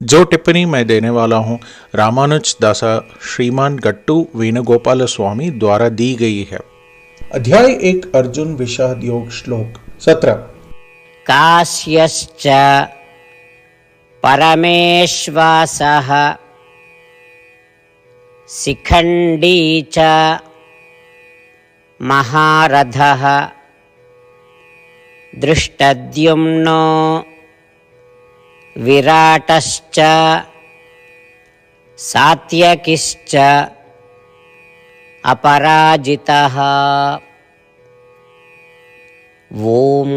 जो टिप्पणी मैं देने वाला हूँ रामानुज दासा श्रीमान गट्टू वेणुगोपाल स्वामी द्वारा दी गई है। अध्याय 1 अर्जुन विषाद योग श्लोक 17। कास्यश्च परमेश्वासः शिखण्डी च महारथः दृष्टद्युम्नो विराटश्च सात्यकिश्च अपराजितः। ओम।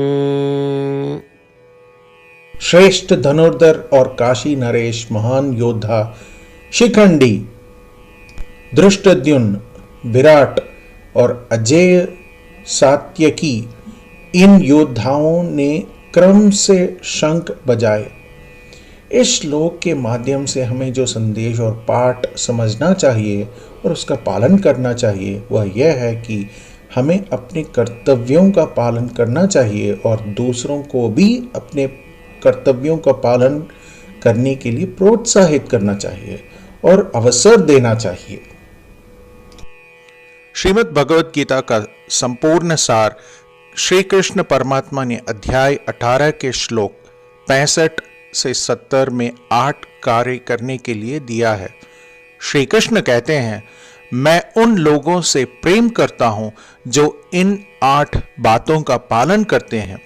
श्रेष्ठ धनुर्धर और काशी नरेश महान योद्धा शिखंडी, दृष्टद्युम्न, विराट और अजेय सात्यकी, इन योद्धाओं ने क्रम से शंख बजाए। इस श्लोक के माध्यम से हमें जो संदेश और पाठ समझना चाहिए और उसका पालन करना चाहिए वह यह है कि हमें अपने कर्तव्यों का पालन करना चाहिए और दूसरों को भी अपने कर्तव्यों का पालन करने के लिए प्रोत्साहित करना चाहिए और अवसर देना चाहिए। श्रीमद् भगवद गीता का संपूर्ण सार श्री कृष्ण परमात्मा ने अध्याय 18 के श्लोक 65 से 70 में 8 कार्य करने के लिए दिया है। श्री कृष्ण कहते हैं, मैं उन लोगों से प्रेम करता हूं जो इन 8 बातों का पालन करते हैं।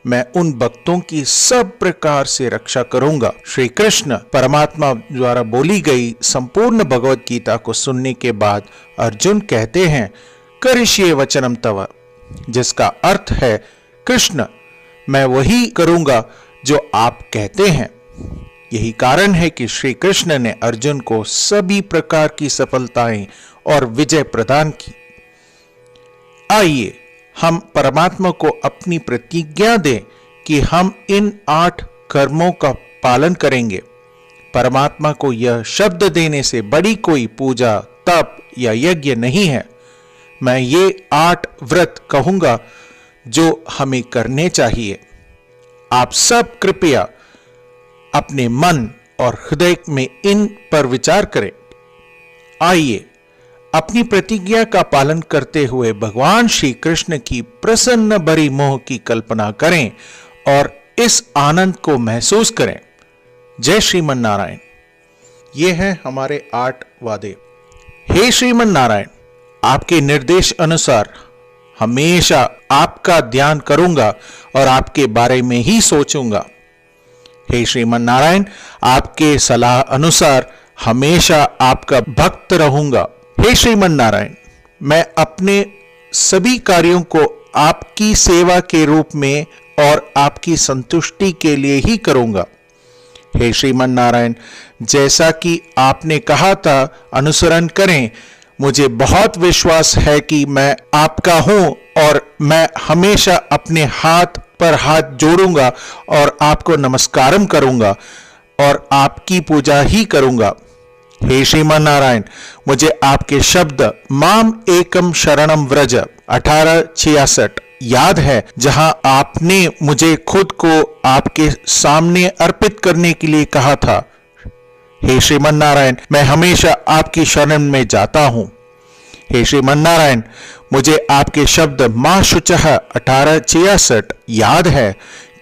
मैं उन भक्तों की सब प्रकार से रक्षा करूंगा। श्री कृष्ण परमात्मा द्वारा बोली गई संपूर्ण भगवद गीता को सुनने के बाद अर्जुन कहते हैं, करिष्ये वचनम तव, जिसका अर्थ है, कृष्ण मैं वही करूंगा जो आप कहते हैं। यही कारण है कि श्री कृष्ण ने अर्जुन को सभी प्रकार की सफलताएं और विजय प्रदान की। आइए हम परमात्मा को अपनी प्रतिज्ञा दें कि हम इन 8 कर्मों का पालन करेंगे। परमात्मा को यह शब्द देने से बड़ी कोई पूजा, तप या यज्ञ नहीं है। मैं ये 8 व्रत कहूंगा जो हमें करने चाहिए। आप सब कृपया अपने मन और हृदय में इन पर विचार करें। आइए अपनी प्रतिज्ञा का पालन करते हुए भगवान श्री कृष्ण की प्रसन्न भरी मोह की कल्पना करें और इस आनंद को महसूस करें। जय श्रीमन नारायण। ये हैं हमारे 8 वादे। हे श्रीमन नारायण, आपके निर्देश अनुसार हमेशा आपका ध्यान करूंगा और आपके बारे में ही सोचूंगा। हे श्रीमन नारायण, आपके सलाह अनुसार हमेशा आपका भक्त रहूंगा। हे श्रीमन नारायण, मैं अपने सभी कार्यों को आपकी सेवा के रूप में और आपकी संतुष्टि के लिए ही करूंगा। हे श्रीमन नारायण, जैसा कि आपने कहा था अनुसरण करें। मुझे बहुत विश्वास है कि मैं आपका हूं और मैं हमेशा अपने हाथ पर हाथ जोड़ूंगा और आपको नमस्कारम करूंगा और आपकी पूजा ही करूंगा। हे श्रीमान नारायण, मुझे आपके शब्द माम एकम शरणम व्रज 1866 याद है, जहां आपने मुझे खुद को आपके सामने अर्पित करने के लिए कहा था। हे श्रीमन नारायण, मैं हमेशा आपकी शरण में जाता हूं। हे श्रीमन नारायण, मुझे आपके शब्द मां शुचः 1866 याद है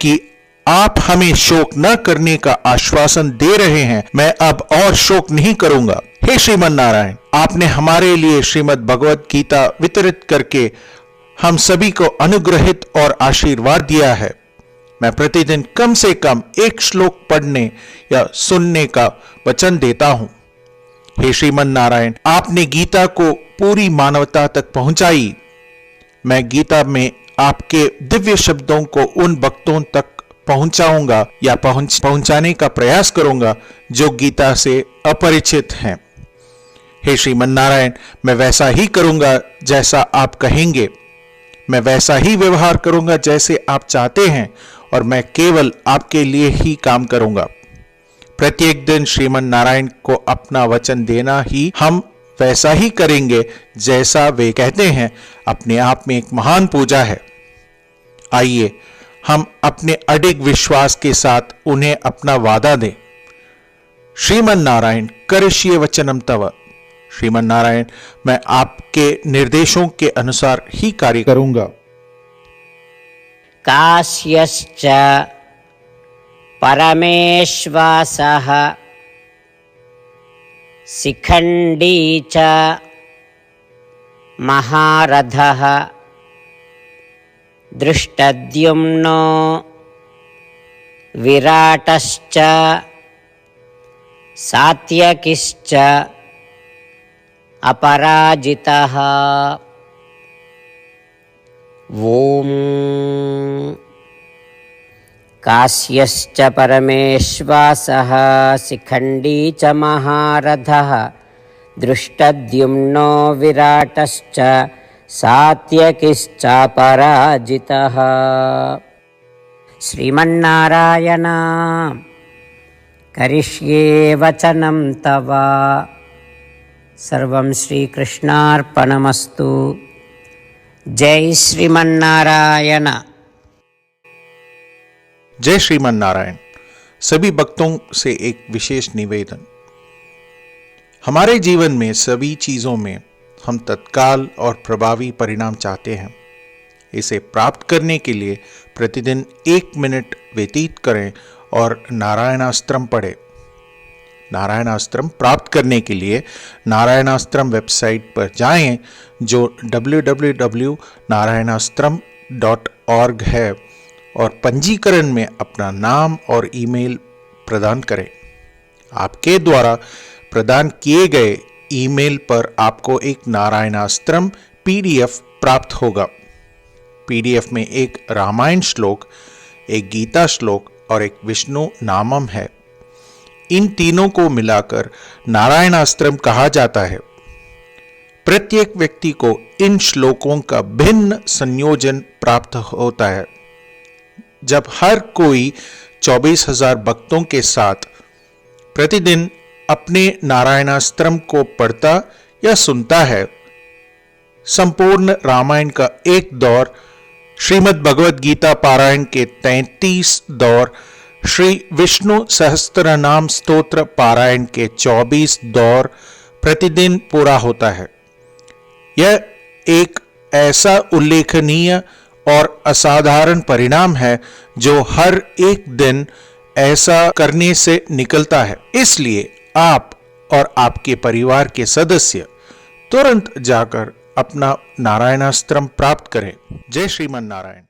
कि आप हमें शोक न करने का आश्वासन दे रहे हैं। मैं अब और शोक नहीं करूंगा। हे श्रीमन नारायण, आपने हमारे लिए श्रीमद् भगवद गीता वितरित करके हम सभी को अनुग्रहित और आशीर्वाद दिया है। मैं प्रतिदिन कम से कम 1 श्लोक पढ़ने या सुनने का वचन देता हूं। हे श्रीमन नारायण, आपने गीता को पूरी मानवता तक पहुंचाई। मैं गीता में आपके दिव्य शब्दों को उन भक्तों तक पहुंचाऊंगा या पहुंचाने का प्रयास करूंगा जो गीता से अपरिचित हैं। हे श्रीमन नारायण, मैं वैसा ही करूंगा जैसा आप कहेंगे। मैं वैसा ही व्यवहार करूंगा जैसे आप चाहते हैं और मैं केवल आपके लिए ही काम करूंगा। प्रत्येक दिन श्रीमन नारायण को अपना वचन देना ही हम वैसा ही करेंगे जैसा वे कहते हैं, अपने आप में एक महान पूजा है। आइए हम अपने अडिग विश्वास के साथ उन्हें अपना वादा दें। श्रीमन नारायण करिष्ये वचनम तव। श्रीमन नारायण, मैं आपके निर्देशों के अनुसार ही कार्य करूंगा। कास्यश्च परमेश्वासः शिखण्डी च महारथः दृष्टद्युम्नो विराटश्च सात्यकिश्च अपराजितः। ओम कास्यश्च परमेश्वासः शिखण्डी च महारथः दृष्टद्युम्नो विराटश्च सात्यकिश्च पराजितः। श्रीमन्नारायण करिष्ये वचनं तव। सर्वं श्रीकृष्णार्पणमस्तु। जय श्रीमन्नारायण। जय श्रीमन नारायण। सभी भक्तों से एक विशेष निवेदन। हमारे जीवन में सभी चीजों में हम तत्काल और प्रभावी परिणाम चाहते हैं। इसे प्राप्त करने के लिए प्रतिदिन 1 मिनट व्यतीत करें और नारायणास्त्रम पढ़ें। नारायणास्त्रम प्राप्त करने के लिए नारायणास्त्रम वेबसाइट पर जाएं, जो www.narayanaastram.org है, और पंजीकरण में अपना नाम और ईमेल प्रदान करें। आपके द्वारा प्रदान किए गए ईमेल पर आपको एक नारायणास्त्रम PDF प्राप्त होगा। PDF में एक रामायण श्लोक, एक गीता श्लोक और एक विष्णु नामम है। इन तीनों को मिलाकर नारायणास्त्रम कहा जाता है। प्रत्येक व्यक्ति को इन श्लोकों का भिन्न संयोजन प्राप्त होता है। जब हर कोई 24,000 भक्तों के साथ प्रतिदिन अपने नारायणास्त्रम को पढ़ता या सुनता है, संपूर्ण रामायण का एक दौर, श्रीमद् भगवद गीता पारायण के 33 दौर, श्री विष्णु सहस्त्रनाम स्तोत्र पारायण के 24 दौर प्रतिदिन पूरा होता है। यह एक ऐसा उल्लेखनीय और असाधारण परिणाम है जो हर एक दिन ऐसा करने से निकलता है। इसलिए आप और आपके परिवार के सदस्य तुरंत जाकर अपना नारायणास्त्रम प्राप्त करें। जय श्रीमन नारायण।